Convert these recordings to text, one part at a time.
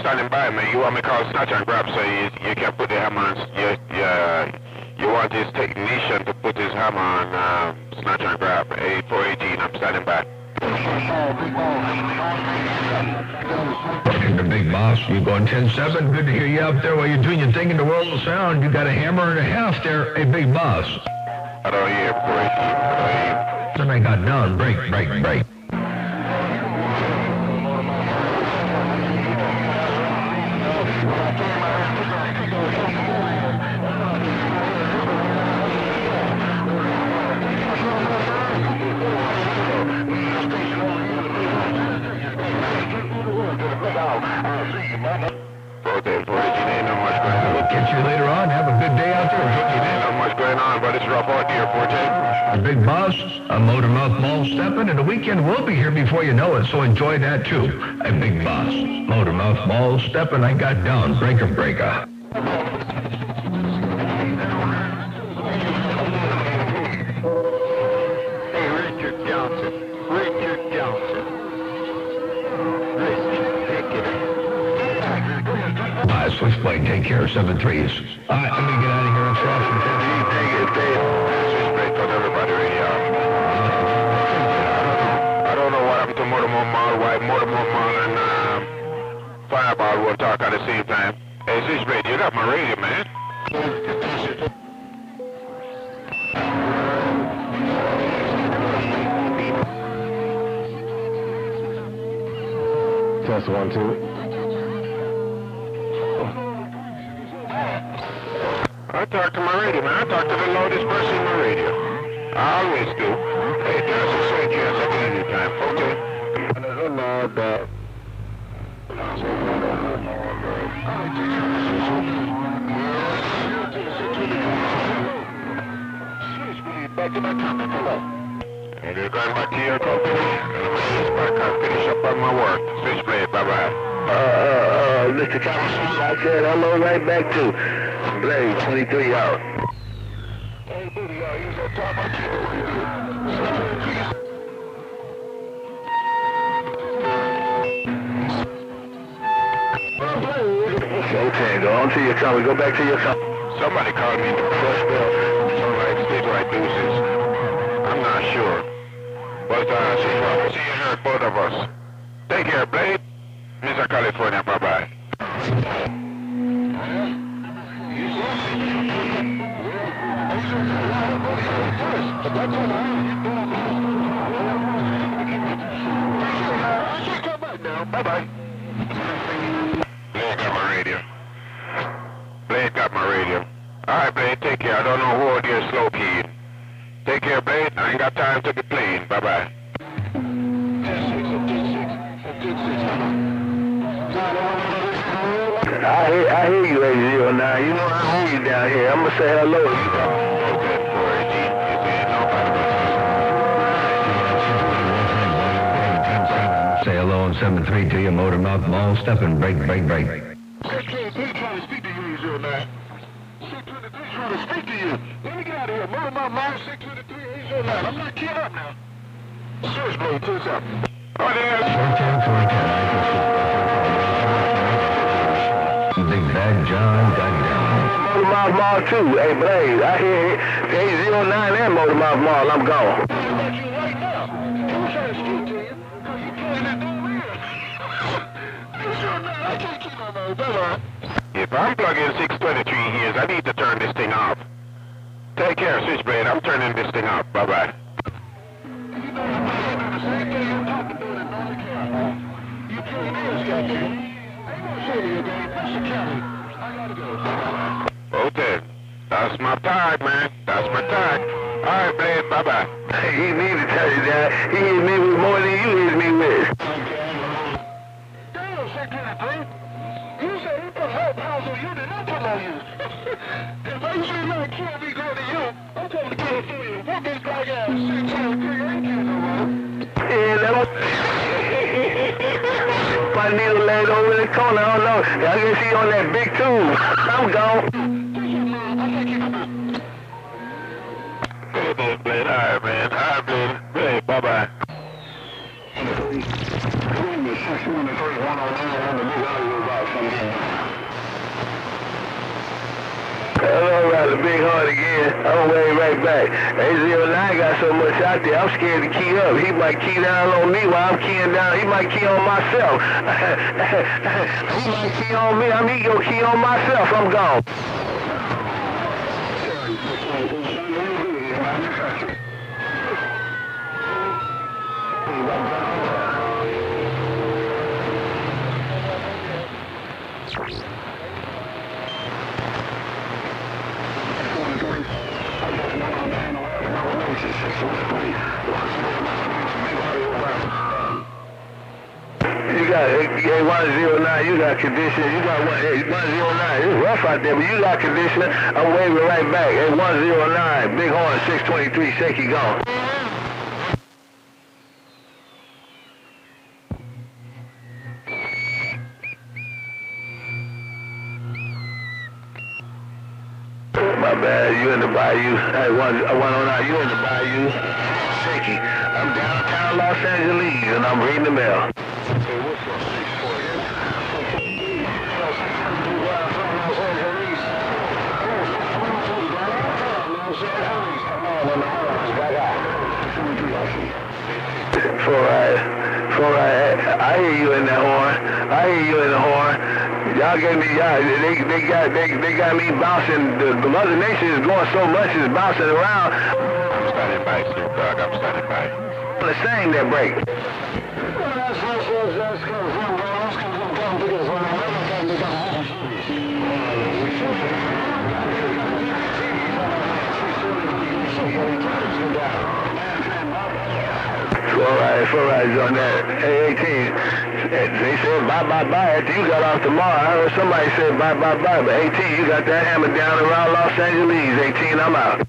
Standing by, man. You want me to call snatch and grab so you can put the hammer on. You want his technician to put his hammer on snatch and grab. 8418, I'm standing by. Talking to Big Boss, you going 10-7? Good to hear you out there while you're doing your thing in the world of sound. You got a hammer and a half there, hey Big Boss. I don't hear 418. Then I got down. Break. Catch you later on. Have a good day out there. Ain't not much going on, but it's rough out here, 14. The Big Boss, I'm Motormouthmaul stepping, and the weekend will be here before you know it, so enjoy that too. Hey, Big Boss, Motormouthmaul stepping, I got down. Breaker. Hey, Richard Johnson. Switchblade, take care, 7-3s. All right, let me get out of here and cross some Switchblade for everybody radio. I don't know what happened to Motormouthmaul, why Motormouthmaul and Fireball will talk at the same time. Hey, Switchblade, you got my radio, man. Test 1, 2. I talk to my radio, man. I talk to the loudest person in my radio. I always do. Hey, just a second, yes, I can anytime. Okay. Back to my company, and you're going back to your company. And I'm going to back and finish up on my work. Switchblade, bye-bye. Mr. Thomas, I said hello right back to Blade, 23 out. Hey, Booty, he's on top of you. Okay, go on to your company. Go back to your company. Somebody called me the first bill. Sound like statewide deuces. I'm not sure. But see you heard both of us. Take care, Blade. Mr. California, bye-bye. Bye-bye. Blade got my radio. Blade got my radio. All right, Blade, take care. I don't know who you're slow keying. Take care, Blade. I ain't got time to be playing. Bye-bye. I hear you, 809. You know I hear you down here. I'm going to say hello. Say hello on 7-3 to you, Motormouthmaul stepping. Break. 623 trying to speak to you, 809. 623 trying to speak to you. Let me get out of here. Motormouthmaul 623 809. I'm not kidding up now. Switchblade, what's up? Oh, there. 410. Big Bad John got down. Motormouthmaul too. Hey, Blade, I hear 809 and Motormouthmaul. I'm gone. If I'm plugging 623 here, I need to turn this thing off. Take care, Switchblade. I'm turning this thing off. Bye-bye. Okay. That's my tag, man. That's my tag. All right, Blade. Bye-bye. He need to tell you that. He hit me with more than you hit me with. Damn, 623. You said he put her pounds on you, then I put on you. If I say like QB go to you, I'm coming to kill for you. What this guy got? 623 ain't getting no more. Yeah, that was... My needle laid over in the corner. I don't know. I can see on that big tube. I'm gone. Blade, all right, man. All right, Blade. Blade, bye-bye. the big horn again. I'm way right back. 809 got so much out there, I'm scared to key up. He might key down on me while I'm keying down. He might key on myself. He might key on me. I mean, he gonna key on myself. I'm gone. You got 109, you got condition, you got 109, it's rough out there, but you got condition. I'm waving right back. 109, big horn, 623, shaky gone. My bad, you in the bayou. Hey, 109, you in the bayou. Shaky. I'm downtown Los Angeles and I'm reading the mail. I hear you in the horn. I hear you in the horn. Y'all gave me, they got me bouncing. The Mother Nation is going so much, it's bouncing around. I'm standing by, Snoop Dogg. I'm standing by. The same that break. Four rides on that. Hey, 18. They said bye. After you got off tomorrow, I heard somebody say bye. But 18, you got that hammer down around Los Angeles. 18, I'm out.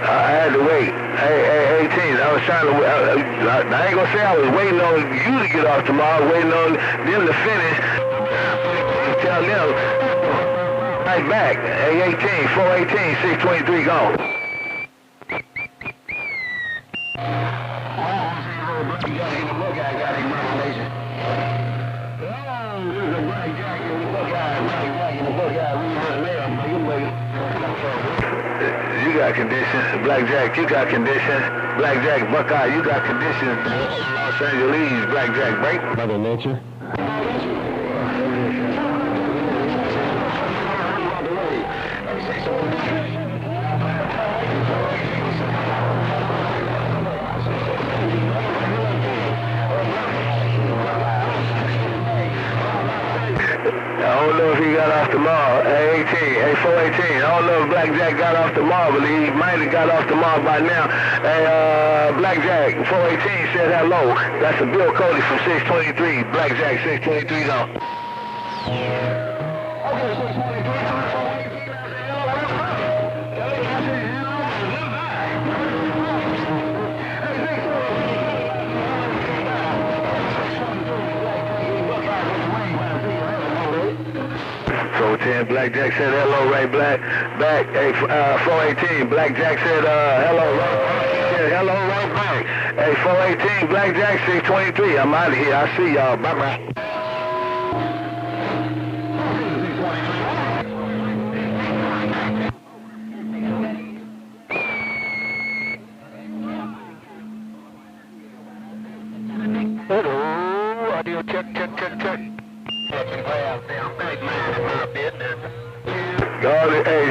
I had to wait. Hey, 18, I was trying to, I ain't gonna say I was waiting on you to get off tomorrow, waiting on them to finish. Tell them, right back. Hey, 18, 418, 623, gone. You got condition. Blackjack, you got condition. Blackjack, Buckeye, you got condition. Los Angeles, Blackjack, break. Mother Nature. I don't know if he got off tomorrow. Hey, 18, hey, 418. I don't know if Blackjack got off tomorrow, but he might have got off tomorrow by now. Hey, Blackjack, 418 said hello. That's a Bill Cody from 623. Blackjack, 623 gone. Blackjack said hello, right back. Hey, 418. Blackjack said hello, right. Said hello, right back. Hey, 418. Blackjack 623. I'm out of here. I see y'all. Bye bye. Hello. Audio check.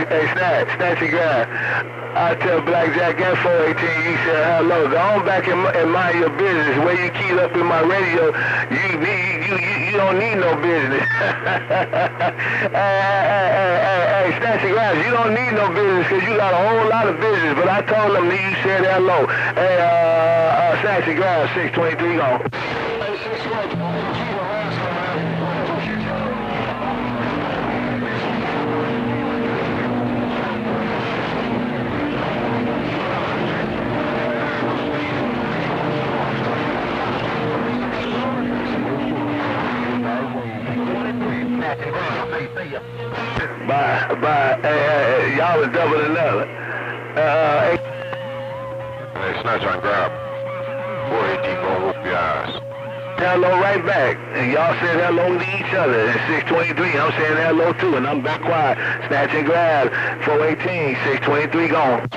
Hey, Snatch your guy. I tell Blackjack and 418, he said, hello, go on back and mind your business. Where you keyed up in my radio, you don't need no business. Hey, Snatch your guys, you don't need no business because you got a whole lot of business. But I told him that you said hello. Hey, Snatch your guys, 623 gone. Bye. Hey, y'all was doubling up. Hey, snatch and grab. 418 gonna whoop your ass. Hello right back. And y'all said hello to each other. At 623, I'm saying hello too, and I'm back quiet. Snatch and grab. 418, 623 gone.